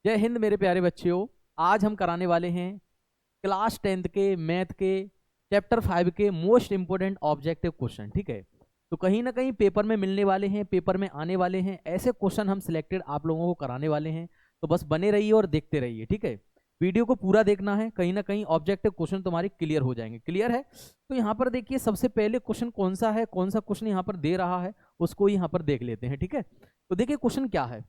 जय हिंद मेरे प्यारे बच्चों। आज हम कराने वाले हैं क्लास 10th के मैथ के चैप्टर 5 के मोस्ट इंपोर्टेंट ऑब्जेक्टिव क्वेश्चन। ठीक है, तो कहीं ना कहीं पेपर में मिलने वाले हैं, पेपर में आने वाले हैं, ऐसे क्वेश्चन हम सिलेक्टेड आप लोगों को कराने वाले हैं। तो बस बने रहिए और देखते रहिए। ठीक है, वीडियो को पूरा देखना है, कहीं ना कहीं ऑब्जेक्टिव क्वेश्चन तुम्हारे क्लियर हो जाएंगे। क्लियर है? तो यहाँ पर देखिए सबसे पहले क्वेश्चन कौन सा है, कौन सा क्वेश्चन यहाँ पर दे रहा है उसको यहाँ पर देख लेते हैं। ठीक है, तो देखिए क्वेश्चन क्या है।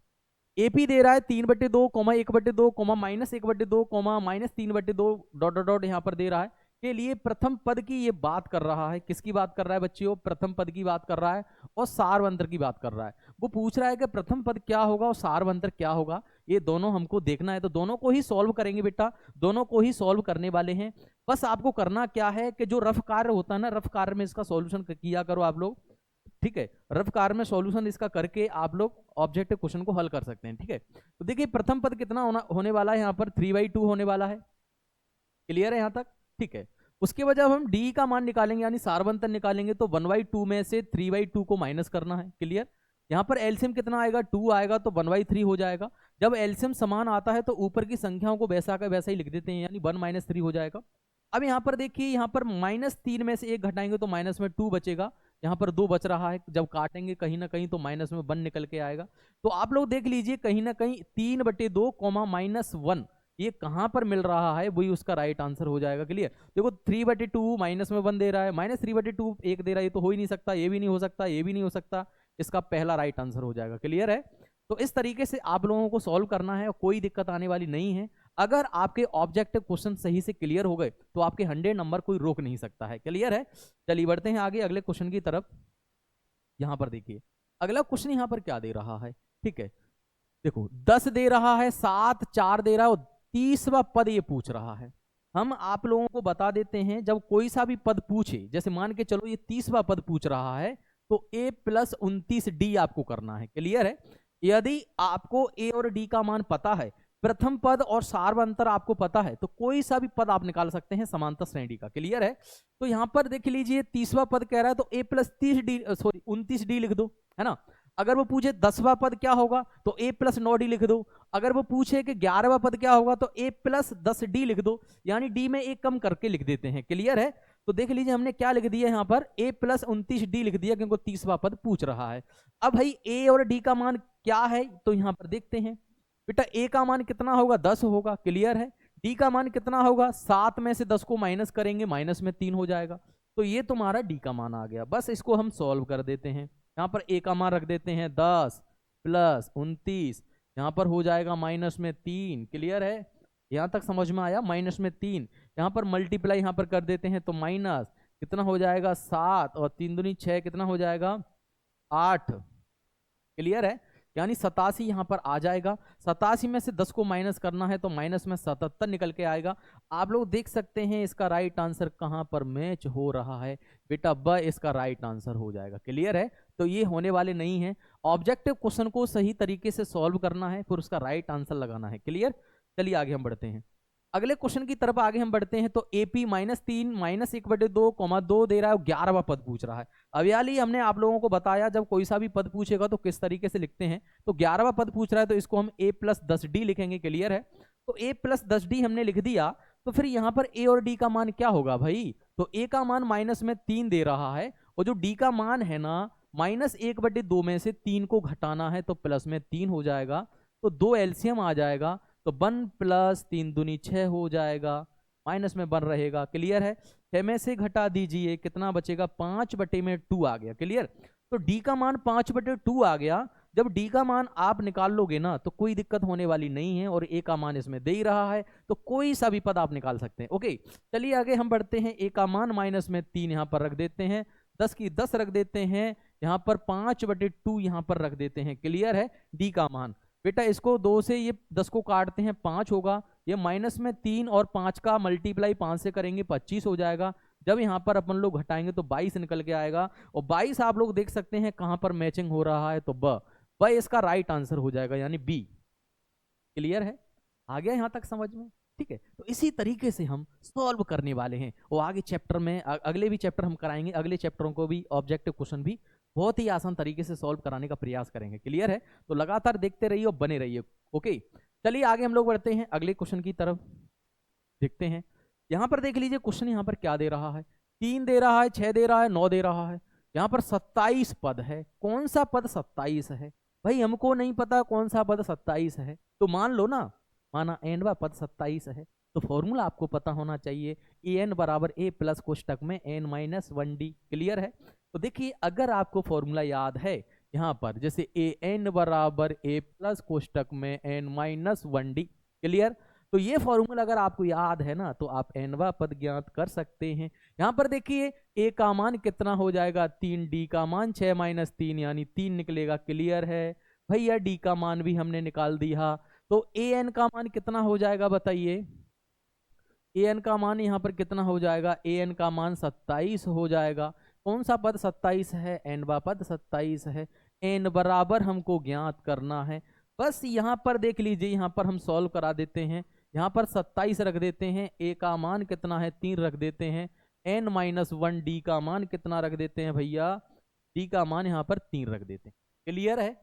एपी दे रहा है 3/2 comma 1/2 comma -1/2 comma -3/2 dot dot dot यहाँ पर दे रहा है के लिए प्रथम पद की ये बात कर रहा है। किसकी बात कर रहा है बच्चियों? प्रथम पद की बात कर रहा है और सारवंतर की बात कर रहा है। वो पूछ रहा है कि प्रथम पद क्या होगा और सारवंतर क्या होगा, ये दोनों हमको देखना है। तो दोनों को ही सॉल्व करेंगे बेटा, दोनों को ही सॉल्व करने वाले हैं। बस आपको करना क्या है कि जो रफ कार्य होता है ना, रफ कार्य में इसका सॉल्यूशन किया करो आप लोग। ठीक है, रफ कार्य में सॉल्यूशन इसका करके आप लोग ऑब्जेक्टिव क्वेश्चन को हल कर सकते हैं। ठीक है, तो देखिए प्रथम पद कितना होने वाला है, यहाँ पर 3/2 होने वाला है। क्लियर है यहाँ तक? ठीक है, उसके बाद जब हम डी का मान निकालेंगे यानी सारवंतर निकालेंगे तो 1/2 में से 3/2 को माइनस करना है। क्लियर? यहाँ पर एलसीएम कितना आएगा? 2 आएगा तो 1/3 हो जाएगा। जब एलसीएम समान आता है तो ऊपर की संख्याओं को वैसा का वैसा ही लिख देते हैं, यानी 1 - 3 हो जाएगा। अब यहाँ पर देखिए, यहाँ पर -3 में से 1 घटाएंगे तो माइनस में 2 बचेगा। यहाँ पर 2 बच रहा है, जब काटेंगे कहीं ना कहीं तो माइनस में 1 निकल के आएगा। तो आप लोग देख लीजिए कहीं ना कहीं 3/2 कोमा -1 ये कहां पर मिल रहा है, वही उसका राइट आंसर हो जाएगा। क्लियर? देखो 3/2 माइनस में 1 दे रहा है, -3/2 1 दे रहा है, ये तो हो ही नहीं सकता, ये भी नहीं हो सकता, ये भी नहीं हो सकता। इसका पहला राइट आंसर हो जाएगा। क्लियर है? तो इस तरीके से आप लोगों को सॉल्व करना है और कोई दिक्कत आने वाली नहीं है। अगर आपके ऑब्जेक्टिव क्वेश्चन सही से क्लियर हो गए तो आपके 100 नंबर कोई रोक नहीं सकता है। क्लियर है? चलिए बढ़ते हैं आगे अगले क्वेश्चन की तरफ। यहां पर देखिए अगला क्वेश्चन यहां पर क्या दे रहा है। ठीक है, देखो 10 दे रहा है, 7 4 दे रहा है और 30वां पद ये पूछ रहा है। हम आप लोगों को बता देते हैं, जब कोई सा भी पद पूछे, जैसे मान के चलो ये 30वां पद पूछ रहा है तो a + 29d आपको करना है। क्लियर है? यदि आपको a और d का मान पता है, प्रथम पद और सार्वंतर आपको पता है, तो कोई सा भी पद आप निकाल सकते हैं समांतर श्रेणी का। क्लियर है? तो यहां पर देख लीजिए 30वां पद कह रहा है तो a + 30d, सॉरी 29d लिख दो, है ना। अगर वो पूछे 10वां पद क्या होगा तो a + 9d लिख दो। अगर वो पूछे कि 11वां पद क्या होगा तो a + 10d लिख दो, यानी d में एक कम करके लिख देते हैं। क्लियर है? तो देख लीजिए हमने क्या लिख दिया यहाँ पर, a + 29d लिख दिया क्योंकि 30वां पद पूछ रहा है। अब भाई a और d का मान क्या है तो यहाँ पर देखते हैं बेटा। a का मान कितना होगा? 10 होगा। क्लियर है? d का मान कितना होगा? 7 में से 10 को माइनस करेंगे, माइनस में 3 हो जाएगा। तो ये तुम्हारा d का मान आ गया। बस इसको हम सॉल्व कर देते हैं। यहाँ पर a का मान रख देते हैं 10 + 29, यहाँ पर हो जाएगा माइनस में 3। क्लियर है? यहाँ तक समझ में आया? माइनस में 3, यहाँ पर मल्टीप्लाई यहाँ पर कर देते हैं तो माइनस कितना हो जाएगा? 7 और 3 दूनी 6, कितना हो जाएगा? 8। क्लियर है? यानी 87 यहाँ पर आ जाएगा। 87 में से 10 को माइनस करना है तो माइनस में 77 निकल के आएगा। आप लोग देख सकते हैं इसका राइट आंसर कहाँ पर मैच हो रहा है बेटा, ब इसका राइट आंसर हो जाएगा। क्लियर है? तो ये होने वाले नहीं है। ऑब्जेक्टिव क्वेश्चन को सही तरीके से सॉल्व करना है, फिर उसका राइट आंसर लगाना है। क्लियर? चलिए आगे हम बढ़ते हैं, अगले क्वेश्चन की तरफ आगे हम बढ़ते हैं। तो AP -3 -1/2 2 दे रहा है, 11वां पद पूछ रहा है। अब याली हमने आप लोगों को बताया जब कोई सा भी पद पूछेगा तो किस तरीके से लिखते हैं। तो 11वां पद पूछ रहा है तो इसको हम a + 10d लिखेंगे। क्लियर है? तो a + 10d हमने लिख दिया। तो फिर यहाँ पर a और d का मान क्या होगा भाई? तो a का मान माइनस में 3 दे रहा है और जो d का मान है ना, -1/2 में से 3 को घटाना है तो प्लस में 3 हो जाएगा। तो 2 एलसीएम आ जाएगा तो 1 + 3 दूनी 6 हो जाएगा, माइनस में 1 रहेगा। क्लियर है? 6 में से घटा दीजिए, कितना बचेगा? 5/2 आ गया। क्लियर? तो d का मान 5/2 आ गया। जब d का मान आप निकाल लोगे ना तो कोई दिक्कत होने वाली नहीं है और a का मान इसमें दे ही रहा है तो कोई सा भी पद आप निकाल सकते हैं। ओके, चलिए आगे हम बढ़ते हैं। a का मान -3 यहाँ पर रख देते हैं, 10 की 10 रख देते हैं, यहाँ पर 5/2 यहाँ पर रख देते हैं। क्लियर है? d का मान बेटा, इसको 2 से ये 10 को काटते हैं 5 होगा, ये माइनस में 3 और 5 का मल्टीप्लाई 5 से करेंगे 25 हो जाएगा। जब यहाँ पर अपन लोग घटाएंगे तो 22 निकल के आएगा और 22 आप लोग देख सकते हैं कहां पर मैचिंग हो रहा है तो ब इसका राइट आंसर हो जाएगा, यानी बी। क्लियर है? आ गया यहाँ तक समझ में? ठीक है, तो इसी तरीके से हम सॉल्व करने वाले हैं और आगे चैप्टर में अगले भी चैप्टर हम कराएंगे, अगले चैप्टरों को भी ऑब्जेक्टिव क्वेश्चन भी बहुत ही आसान तरीके से सॉल्व कराने का प्रयास करेंगे। क्लियर है? तो लगातार देखते रहिए और बने रहिए। ओके, चलिए आगे हम लोग बढ़ते हैं अगले क्वेश्चन की तरफ, देखते हैं। यहाँ पर देख लीजिए क्वेश्चन यहाँ पर क्या दे रहा है, 3 दे रहा है, 6 दे रहा है, 9 दे रहा है। यहाँ पर 27 पद है, कौन सा पद 27 है भाई, हमको नहीं पता कौन सा पद 27 है। तो मान लो ना, माना एनवा पद 27 है, तो फॉर्मूला आपको पता होना चाहिए, ए एन बराबर ए प्लस कोष्टक में एन माइनस 1d। क्लियर है? तो देखिए अगर आपको फॉर्मूला याद है यहाँ पर, जैसे ए एन बराबर ए प्लस कोष्टक में एन माइनस 1d। क्लियर? तो ये फॉर्मूला अगर आपको याद है ना, तो आप एनवा पद ज्ञात कर सकते हैं। यहाँ पर देखिए ए का मान कितना हो जाएगा 3, डी का मान 6 माइनस 3 यानी 3 निकलेगा। क्लियर है भैया? डी का मान भी हमने निकाल दिया, तो ए एन का मान कितना हो जाएगा बताइए? ए एन का मान यहाँ पर कितना हो जाएगा? ए एन का मान 27 हो जाएगा। कौन सा पद 27 है? एनवा पद 27 है। एन बराबर हमको ज्ञात करना है। बस यहाँ पर देख लीजिए, यहाँ पर हम सॉल्व करा देते हैं। यहाँ पर 27 रख देते हैं, ए का मान कितना है 3 रख देते हैं, एन माइनस 1 डी का मान कितना रख देते हैं भैया? डी का मान यहाँ पर 3 रख देते हैं। क्लियर है?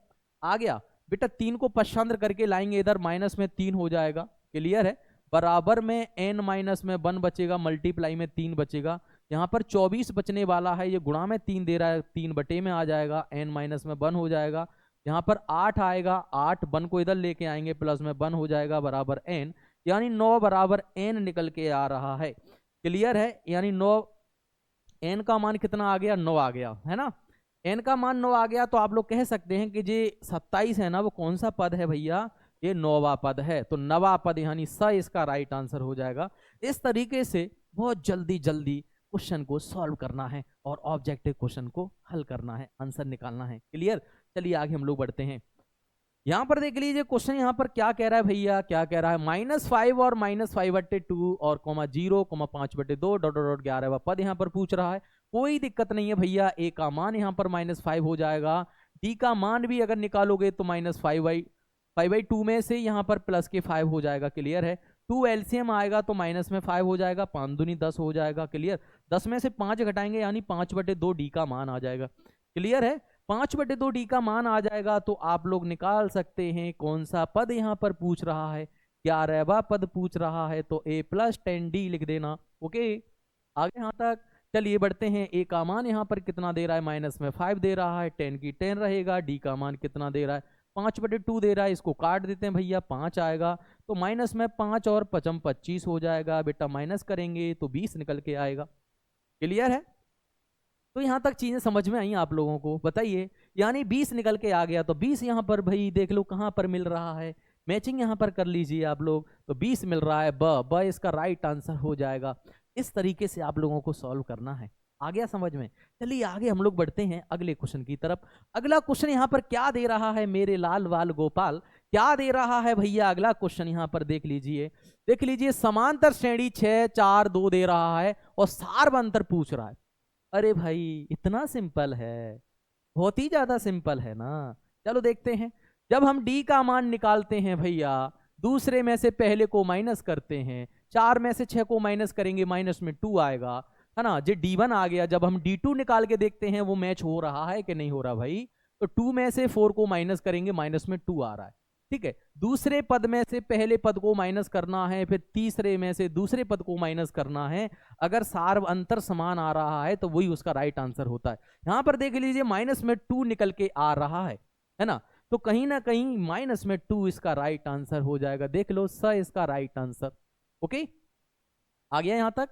आ गया बेटा, 3 को पश्चांतर करके लाएंगे इधर, माइनस में 3 हो जाएगा। क्लियर है? बराबर में एन माइनस में 1 बचेगा, मल्टीप्लाई में 3 बचेगा। यहाँ पर 24 बचने वाला है, ये गुणा में 3 दे रहा है, 3 बटे में आ जाएगा, एन माइनस में 1 हो जाएगा। यहाँ पर 8 आएगा, 8 1 को इधर लेके आएंगे, प्लस में 1 हो जाएगा बराबर एन, यानी 9 बराबर एन निकल के आ रहा है। क्लियर है? यानी 9, एन का मान कितना आ गया? 9 आ गया, है ना? एन का मान 9 आ गया, तो आप लोग कह सकते हैं कि ये 27 है ना, वो कौन सा पद है भैया? ये 9वां पद है। तो 9वां पद यानी स इसका राइट आंसर हो जाएगा। इस तरीके से बहुत जल्दी जल्दी क्वेश्चन को सॉल्व करना है और ऑब्जेक्टिव क्वेश्चन को हल करना है, आंसर निकालना है। क्लियर? चलिए आगे हम लोग बढ़ते हैं। यहाँ पर देख लीजिए क्वेश्चन यहाँ पर क्या कह रहा है भैया, क्या कह रहा है? -5 और -5/2 और कोमा 0 5/2 डॉट डॉट 11वां पद यहाँ पर पूछ रहा है। कोई दिक्कत नहीं है भैया, ए का मान यहाँ पर -5 हो जाएगा, डी का मान भी अगर निकालोगे तो -5/2 में से यहाँ पर प्लस के 5 हो जाएगा। क्लियर है? 2 एलसीएम आएगा तो माइनस में 5 हो जाएगा, 5 दूनी 10 हो जाएगा। क्लियर? 10 में से 5 घटाएंगे यानी 5/2 डी का मान आ जाएगा। क्लियर है? 5/2 डी का मान आ जाएगा, तो आप लोग निकाल सकते हैं कौन सा पद यहाँ पर पूछ रहा है। 11वां पद पूछ रहा है, तो a + 10d लिख देना। ओके, आगे यहाँ तक चलिए बढ़ते हैं। a का मान यहाँ पर कितना दे रहा है? माइनस में 5 दे रहा है, 10 की 10 रहेगा। d का मान कितना दे रहा है? 5/2 दे रहा है, इसको काट देते हैं भैया, 5 आएगा, तो माइनस में 5 और 5 25 हो जाएगा। बेटा माइनस करेंगे तो 20 निकल के आएगा। क्लियर है? तो यहाँ तक चीजें समझ में आई आप लोगों को? बताइए, यानी 20 निकल के आ गया, तो 20 यहाँ पर भाई देख लो कहाँ पर मिल रहा है, मैचिंग यहाँ पर कर लीजिए आप लोग, तो 20 मिल रहा है, ब इसका राइट आंसर हो जाएगा। इस तरीके से आप लोगों को सॉल्व करना है। आ गया समझ में? चलिए आगे हम लोग बढ़ते हैं अगले क्वेश्चन की तरफ। अगला क्वेश्चन यहाँ पर क्या दे रहा है मेरे लाल वाल गोपाल? क्या दे रहा है भैया अगला क्वेश्चन? यहाँ पर देख लीजिए, देख लीजिए, समांतर श्रेणी 6 4 2 दे रहा है और सार्व अंतर पूछ रहा है। अरे भाई इतना सिंपल है, बहुत ही ज्यादा सिंपल है ना। चलो देखते हैं। जब हम d का मान निकालते हैं भैया, दूसरे में से पहले को माइनस करते हैं, 4 में से 6 को माइनस करेंगे, माइनस में 2 आएगा, है ना। जो d1 आ गया, जब हम d2 निकाल के देखते हैं वो मैच हो रहा है कि नहीं हो रहा भाई, तो 2 में से 4 को माइनस करेंगे, माइनस में 2 आ रहा है। ठीक है, दूसरे पद में से पहले पद को माइनस करना है, फिर तीसरे में से दूसरे पद को माइनस करना है। अगर सार्व अंतर समान आ रहा है तो वही उसका राइट आंसर होता है। यहां पर देख लीजिए माइनस में 2 निकल के आ रहा है ना, तो कहीं ना कहीं माइनस में 2 इसका राइट आंसर हो जाएगा। देख लो, स इसका राइट आंसर। ओके, आ गया यहां तक?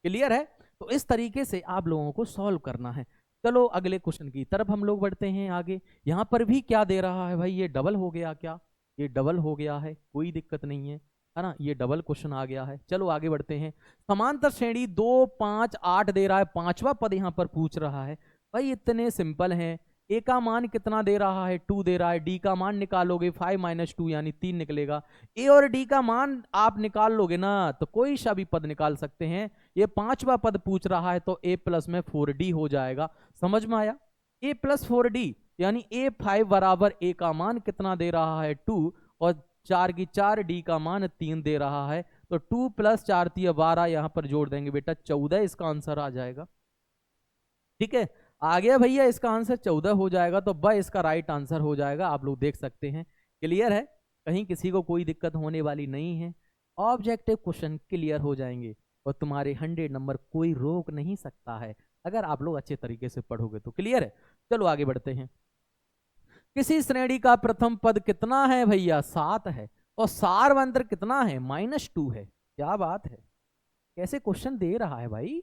क्लियर है? तो इस तरीके से आप लोगों को सॉल्व करना है। चलो अगले क्वेश्चन की तरफ हम लोग बढ़ते हैं आगे। यहां पर भी क्या दे रहा है भाई? ये डबल हो गया क्या? ये डबल हो गया है, कोई दिक्कत नहीं है ना, ये डबल क्वेश्चन आ गया है। चलो आगे बढ़ते हैं। समांतर श्रेणी 2 5 8 दे रहा है, 5वां पद यहां पर पूछ रहा है। भाई इतने सिंपल हैं। ए का मान कितना दे रहा है? 2 दे रहा है। डी का मान निकालोगे 5 - 2 यानी 3 निकलेगा। ए और डी का मान आप निकाल लोगे ना, तो कोई सा भी पद निकाल सकते हैं। ये 5वां पद पूछ रहा है, तो a प्लस में 4d हो जाएगा। समझ में आया? a + 4d यानी a5 बराबर a का मान कितना दे रहा है? 2, और 4 की 4, d का मान 3 दे रहा है, तो 2 + 4 = 12, यहां पर जोड़ देंगे बेटा 14 इसका आंसर आ जाएगा। ठीक है, आ गया भैया, इसका आंसर 14 हो जाएगा, तो ब इसका राइट आंसर हो जाएगा। आप लोग देख सकते हैं। क्लियर है? कहीं किसी को कोई दिक्कत होने वाली नहीं है। ऑब्जेक्टिव क्वेश्चन क्लियर हो जाएंगे और तुम्हारे 100 नंबर कोई रोक नहीं सकता है अगर आप लोग अच्छे तरीके से पढ़ोगे तो। क्लियर है? चलो आगे बढ़ते हैं। किसी श्रेणी का प्रथम पद कितना है भैया? 7 है। और सारवंतर कितना है? -2 है। क्या बात है, कैसे क्वेश्चन दे रहा है भाई।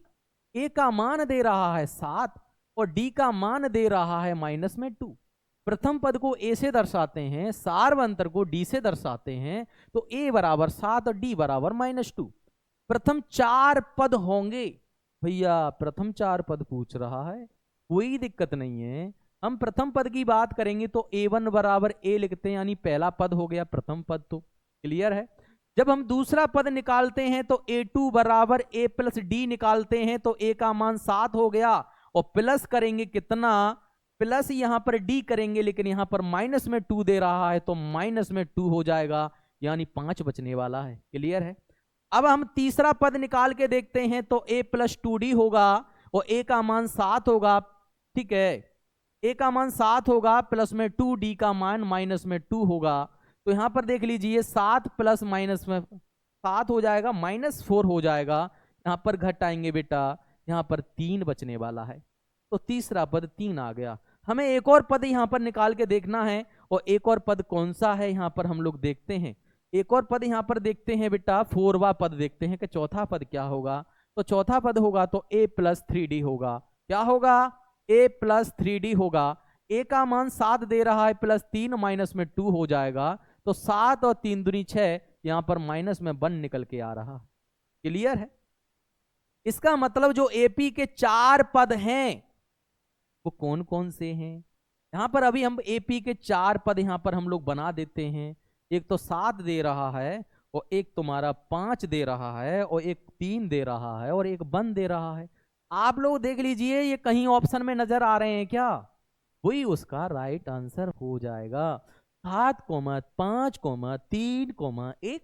ए का मान दे रहा है 7 और डी का मान दे रहा है -2। प्रथम पद को ए से दर्शाते हैं, सारवंतर को डी से दर्शाते हैं, तो ए बराबर 7 और डी बराबर -2। प्रथम 4 पद होंगे भैया, प्रथम 4 पद पूछ रहा है, कोई दिक्कत नहीं है। हम प्रथम पद की बात करेंगे तो A1 बराबर ए लिखते हैं, यानी पहला पद हो गया प्रथम पद। तो क्लियर है? जब हम दूसरा पद निकालते हैं तो A2 बराबर A प्लस डी निकालते हैं, तो A का मान 7 हो गया और प्लस करेंगे कितना? प्लस यहां पर डी करेंगे, लेकिन यहां पर -2 दे रहा है तो -2 हो जाएगा, यानी 5 बचने वाला है। क्लियर है? अब हम तीसरा पद निकाल के देखते हैं तो A प्लस 2D होगा और A का मान 7 होगा। ठीक है, A का मान 7 होगा, प्लस में 2D का मान -2 होगा। तो यहां पर देख लीजिए 7 प्लस माइनस में 7 हो जाएगा, -4 हो जाएगा। यहां पर घटाएंगे बेटा, यहां पर 3 बचने वाला है, तो तीसरा पद 3 आ गया। हमें एक और पद यहां पर निकाल के देखना है, और एक और पद कौन सा है यहां पर हम लोग देखते हैं। एक और पद यहां पर देखते हैं बेटा, 4वां पद देखते हैं कि चौथा पद क्या होगा। तो चौथा पद होगा तो A प्लस 3D होगा। क्या होगा? A प्लस 3D होगा। A का मान 7 दे रहा है, प्लस 3 -2 हो जाएगा, तो 7 और 3 दूनी 6, यहां पर -1 निकल के आ रहा। क्लियर है? इसका मतलब जो AP के 4 पद हैं वो कौन कौन से हैं? यहां पर अभी हम AP के 4 पद यहां पर हम लोग बना देते हैं। एक तो 7 दे रहा है, और एक तुम्हारा 5 दे रहा है, और एक 3 दे रहा है, और एक 1 दे रहा है। आप लोग देख लीजिए, ये कहीं ऑप्शन में नजर आ रहे हैं क्या? वही उसका राइट आंसर हो जाएगा। 7, 5, 3, 1।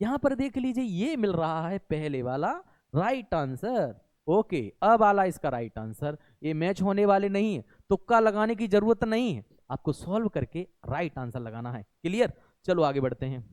यहां पर देख लीजिए, ये मिल रहा है पहले वाला राइट आंसर। ओके, अब वाला इसका राइट आंसर। ये मैच होने वाले नहीं है, तुक्का लगाने की जरूरत नहीं है, आपको सॉल्व करके राइट आंसर लगाना है। क्लियर? चलो आगे बढ़ते हैं।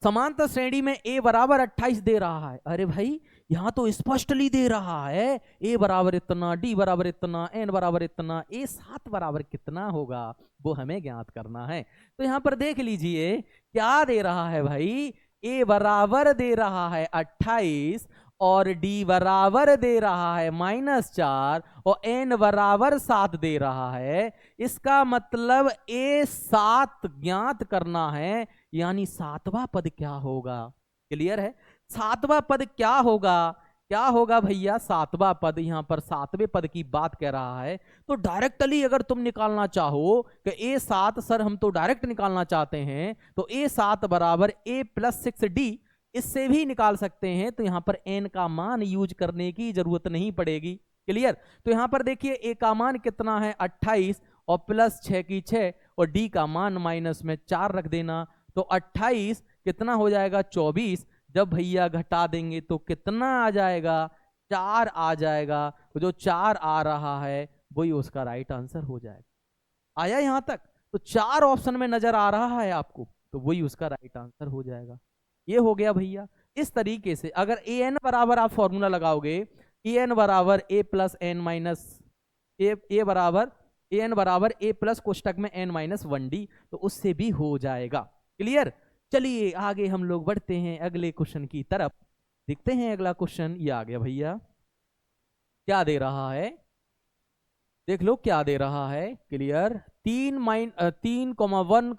समांतर श्रेणी में A बराबर 28 दे रहा है। अरे भाई, यहां तो स्पष्टली दे रहा है A बराबर इतना, D बराबर इतना, N बराबर इतना, A 7 बराबर कितना होगा वो हमें ज्ञात करना है। तो यहां पर देख लीजिए क्या दे रहा है भाई। A बराबर दे रहा है 28 और D बराबर दे रहा है -4 और N बराबर 7 दे रहा है। इसका मतलब A 7 ज्ञात करना है, यानी 7वां पद क्या होगा। क्लियर है? 7वां पद क्या होगा? क्या होगा भैया? 7वां पद, यहां पर 7वें पद की बात कह रहा है। तो डायरेक्टली अगर तुम निकालना चाहो कि A7 सर हम तो डायरेक्ट निकालना चाहते हैं, तो A7 बराबर A प्लस 6D, इससे भी निकाल सकते हैं। तो यहां पर N का मान यूज करने की जरूरत नहीं पड़ेगी। क्लियर? तो यहां पर देखिए A का मान कितना है? 28 और प्लस 6 की 6, और D का मान -4 रख देना, तो 28 कितना हो जाएगा? 24। जब भैया घटा देंगे तो कितना आ जाएगा? 4 आ जाएगा। तो जो 4 आ रहा है वही उसका राइट आंसर हो जाएगा। आया यहां तक? तो 4 ऑप्शन में नजर आ रहा है आपको, तो वही उसका राइट आंसर हो जाएगा। ये हो गया भैया। इस तरीके से अगर an बराबर आप फॉर्मूला लगाओगे, an बराबर a plus n minus a बराबर an बराबर a प्लस कोष्टक में n-1d, तो उससे भी हो जाएगा। क्लियर? चलिए आगे हम लोग बढ़ते हैं अगले क्वेश्चन की तरफ। देखते हैं अगला क्वेश्चन। ये आ गया भैया। क्या दे रहा है? देख लो क्या दे रहा है। क्लियर? 3, 1, -1,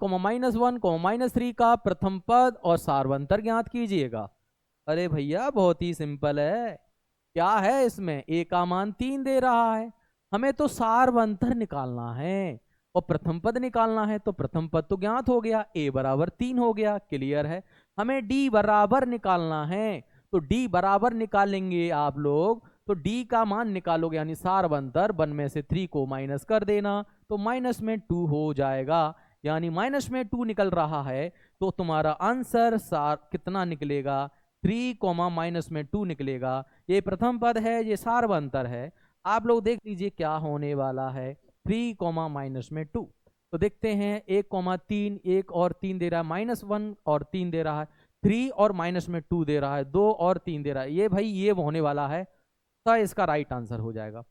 -3 का प्रथम पद और सारवंतर ज्ञात कीजिएगा। अरे भैया बहुत ही सिंपल है। क्या है इसमें? A का मान 3 दे रहा है, हमें तो सारवंतर निकालना है और प्रथम पद निकालना है। तो प्रथम पद तो ज्ञात हो गया, A बराबर 3 हो गया। क्लियर है? हमें D बराबर निकालना है, तो D बराबर निकालेंगे आप लोग, तो D का मान निकालोगे, यानी सारवंतर 1 में से 3 को माइनस कर देना, तो -2 हो जाएगा, यानी -2 निकल रहा है। तो तुम्हारा आंसर कितना निकलेगा? 3, -2 निकलेगा। ये प्रथम पद है, ये सारवंतर है। आप लोग देख लीजिए क्या होने वाला है। 3, -2। तो देखते हैं 1,3, 1 और 3 दे रहा है, -1 और 3 दे रहा है, 3 और माइनस में 2 दे रहा है, 2 और 3 दे रहा है, ये भाई ये होने वाला है, तो इसका राइट आंसर हो जाएगा।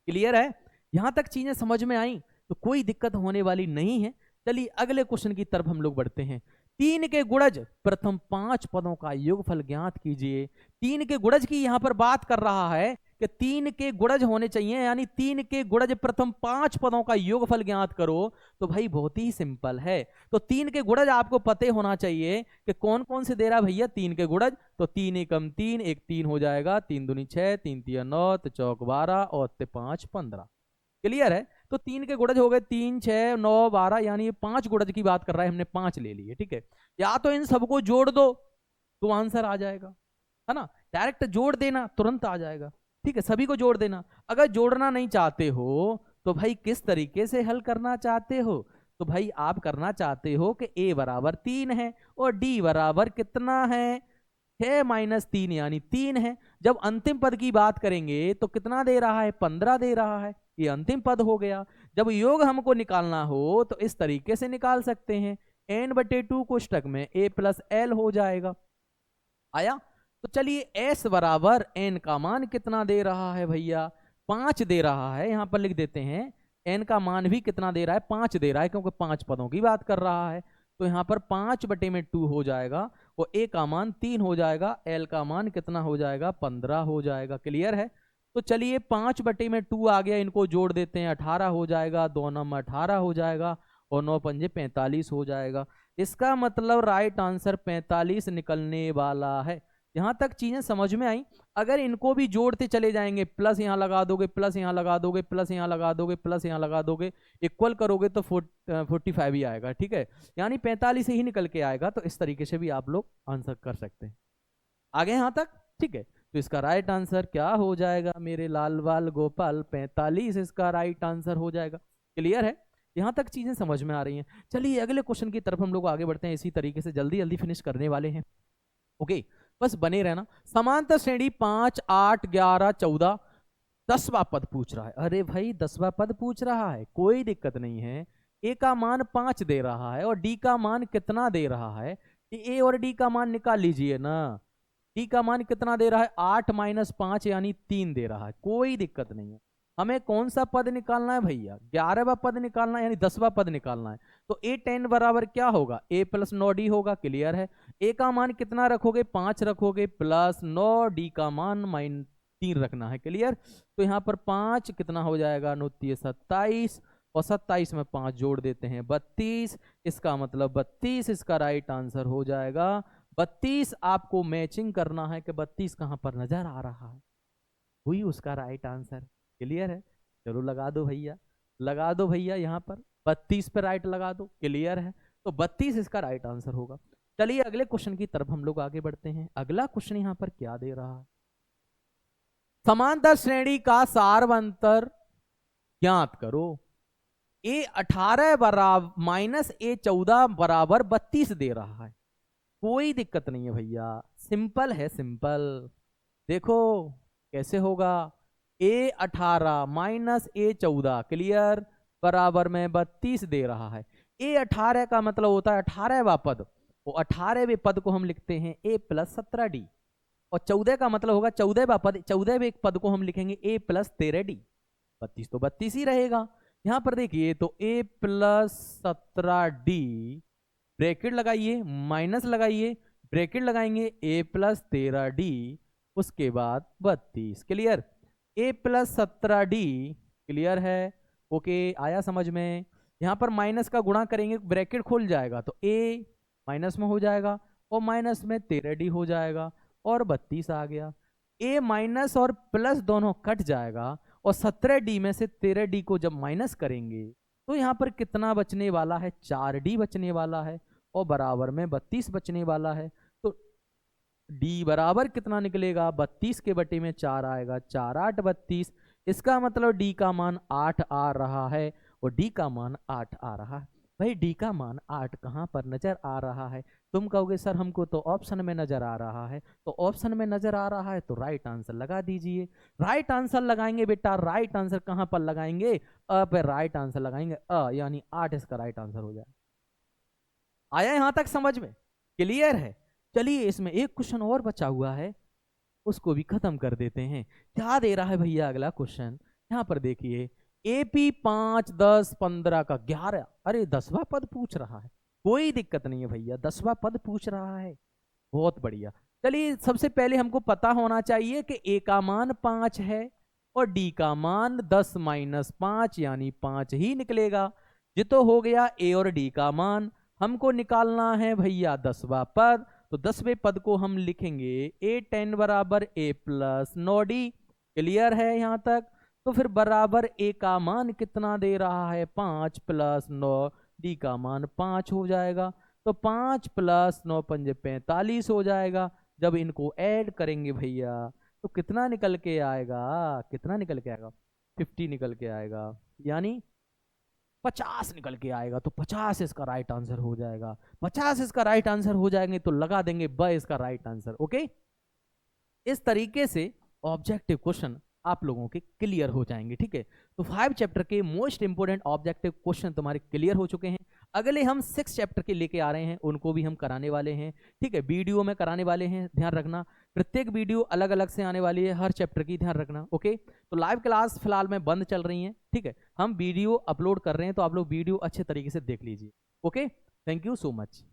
क्लियर है? यहां तक चीजें समझ में आई तो कोई दिक्कत होने वाली नहीं है। चलिए अगले क्वेश्चन की तरफ हम लोग बढ़ते हैं। 3 के गुणज प्रथम 5 पदों का योगफल ज्ञात कीजिए। 3 के गुणज की यहां पर बात कर रहा है कि 3 के गुणज होने चाहिए, यानी 3 के गुणज प्रथम 5 पदों का योगफल ज्ञात करो। तो भाई बहुत ही सिंपल है, तो 3 के गुणज आपको पते होना चाहिए कि कौन कौन से दे रहा है भैया 3 के गुणज। तो 3 एकम 3, 1 3 हो जाएगा, 3 दूनी 6, 3 तिया 9, तो चौक 12 और 5 15। क्लियर है? तो 3 के गुणज हो गए 3 6 9 12, यानी 5 गुणज की बात कर रहा है, हमने 5 ले लिए। ठीक है, या तो इन सबको जोड़ दो तो आंसर आ जाएगा, है ना, डायरेक्ट जोड़ देना तुरंत आ जाएगा। ठीक है, सभी को जोड़ देना। अगर जोड़ना नहीं चाहते हो तो भाई किस तरीके से हल करना चाहते हो, तो भाई आप करना चाहते हो कि a बराबर 3 है और d बराबर कितना है 6 - 3 यानी 3 है। जब अंतिम पद की बात करेंगे तो कितना दे रहा है 15 दे रहा है, ये अंतिम पद हो गया। जब योग हमको निकालना हो तो इस तरीके से निकाल सकते हैं, n/2 कोष्टक में a + l हो जाएगा। आया? तो चलिए s बराबर n का मान कितना दे रहा है भैया 5 दे रहा है, यहां पर लिख देते हैं n का मान भी कितना दे रहा है 5 दे रहा है, क्योंकि 5 पदों की बात कर रहा है। तो यहाँ पर 5/2 हो जाएगा और a का मान 3 हो जाएगा, l का मान कितना हो जाएगा 15 हो जाएगा। क्लियर है? तो चलिए 5/2 आ गया, इनको जोड़ देते हैं 18 हो जाएगा, 2 9 18 हो जाएगा और 9 पंजे 45 हो जाएगा। इसका मतलब राइट आंसर 45 निकलने वाला है। यहां तक चीजें समझ में आई? अगर इनको भी जोड़ते चले जाएंगे, प्लस यहां लगा दोगे, प्लस यहां लगा दोगे, प्लस यहां लगा दोगे, प्लस यहां लगा दोगे, इक्वल करोगे तो 45 ही आएगा। ठीक है, यानी 45 ही निकल के आएगा। तो इस तरीके से भी आप लोग आंसर कर सकते हैं। आगे यहां तक? ठीक है, तो इसका राइट आंसर क्या हो जाएगा मेरे लाल बाल गोपाल 45 इसका राइट आंसर हो जाएगा। क्लियर है? यहां तक चीजें समझ में आ रही हैं? चलिए अगले क्वेश्चन की तरफ हम लोग आगे बढ़ते हैं, इसी तरीके से जल्दी जल्दी फिनिश करने वाले हैं। ओके, बस बने रहना। समांतर श्रेणी 5 8 11 14 10वां पद पूछ रहा है। अरे भाई 10वां पद पूछ रहा है, कोई दिक्कत नहीं है। ए का मान 5 दे रहा है और डी का मान कितना दे रहा है, ए और डी का मान निकाल लीजिए ना। डी का मान कितना दे रहा है 8 - 5 यानी 3 दे रहा है, कोई दिक्कत नहीं है। हमें कौन सा पद निकालना है भैया 11वां पद निकालना है, यानी 10वां पद निकालना है। तो ए 10 बराबर क्या होगा a + 9d होगा। क्लियर है? a का मान कितना रखोगे 5 रखोगे, प्लस 9, d का मान -3 रखना है। क्लियर? तो यहाँ पर 5 कितना हो जाएगा 9 × 27 और 27 में 5 जोड़ देते हैं 32, इसका मतलब 32 इसका राइट आंसर हो जाएगा। 32 आपको मैचिंग करना है कि 32 कहां पर नजर आ रहा है, हुई उसका राइट आंसर। क्लियर है? चलो लगा दो भैया, लगा दो भैया, यहाँ पर 32 पे राइट लगा दो। क्लियर है? तो 32 इसका राइट आंसर होगा। चलिए अगले क्वेश्चन की तरफ हम लोग आगे बढ़ते हैं। अगला क्वेश्चन यहाँ पर क्या दे रहा है, समांतर श्रेणी का सारवंतर ज्ञात करो। a 18 बराबर - a 14 बराबर 32 दे रहा है, कोई दिक्कत नहीं है भैया, सिंपल है सिंपल। देखो कैसे होगा, a 18 - a 14 क्लियर बराबर में 32 दे रहा है। a 18 का मतलब होता है 18वां पद, और 18वें पद को हम लिखते हैं a + 17d, और 14 का मतलब होगा 14वां पद, 14वें पद को हम लिखेंगे a + 13d। 32 तो 32 ही रहेगा। यहां पर देखिए तो a + 17d ब्रैकेट लगाइए, माइनस लगाइए, ब्रैकेट लगाएंगे a + 13d, उसके बाद 32। क्लियर? a + 17d क्लियर है? ओके, आया समझ में? यहां पर माइनस का गुणा करेंगे, ब्रैकेट खुल जाएगा तो a माइनस में हो जाएगा और माइनस में 13d हो जाएगा और 32 आ गया। a माइनस और प्लस दोनों कट जाएगा और 17d में से 13d को जब माइनस करेंगे तो यहाँ पर कितना बचने वाला है 4d बचने वाला है और बराबर में 32 बचने वाला है। तो d बराबर कितना निकलेगा 32 के बटे में 4 आएगा, 4 8 32। इसका मतलब d का मान 8 आ रहा है और d का मान 8 आ रहा है। भाई डी का मान 8 कहाँ पर नजर आ रहा है? तुम कहोगे सर हमको तो ऑप्शन में नजर आ रहा है। तो ऑप्शन में नजर आ रहा है तो राइट आंसर लगा दीजिए। राइट आंसर लगाएंगे बेटा, राइट आंसर कहाँ पर लगाएंगे? अ पे राइट आंसर लगाएंगे, यानी 8 इसका राइट आंसर हो जाए। आया यहां तक समझ में? क्लियर है? चलिए इसमें एक क्वेश्चन और बचा हुआ है, उसको भी खत्म कर देते हैं। क्या दे रहा है भैया अगला क्वेश्चन? यहाँ पर देखिए, एपी 5, 10, 15 का 11, अरे 10वां पद पूछ रहा है। कोई दिक्कत नहीं है भैया, 10वां पद पूछ रहा है, बहुत बढ़िया। चलिए सबसे पहले हमको पता होना चाहिए कि ए का मान 5 है और डी का मान 10 माइनस 5 यानी 5 ही निकलेगा। ये तो हो गया ए और डी का मान। हमको निकालना है भैया 10वां पद, तो 10वें पद को हम लिखेंगे A10 बराबर A प्लस 9D। क्लियर है यहाँ तक? तो फिर बराबर ए का मान कितना दे रहा है? 5 प्लस 9, डी का मान 5 हो जाएगा। तो 5 प्लस 9 पंजे 45 हो जाएगा। जब इनको ऐड करेंगे भैया तो कितना निकल के आएगा? कितना निकल के आएगा? 50 निकल के आएगा, यानी 50 निकल के आएगा। तो 50 इसका राइट आंसर हो जाएगा। 50 इसका राइट आंसर हो जाएंगे तो लगा देंगे ब इसका राइट आंसर। ओके, इस तरीके से ऑब्जेक्टिव क्वेश्चन आप लोगों के क्लियर हो जाएंगे। ठीक है, तो 5 चैप्टर के मोस्ट इंपोर्टेंट ऑब्जेक्टिव क्वेश्चन तुम्हारे क्लियर हो चुके हैं। अगले हम 6 चैप्टर के लेके आ रहे हैं, उनको भी हम कराने वाले हैं। ठीक है, वीडियो में कराने वाले हैं, ध्यान रखना। प्रत्येक वीडियो अलग अलग से आने वाली है, हर चैप्टर की ध्यान रखना। ओके, तो लाइव क्लास फिलहाल में बंद चल रही है। ठीक है, हम वीडियो अपलोड कर रहे हैं, तो आप लोग वीडियो अच्छे तरीके से देख लीजिए। Okay, thank you so much.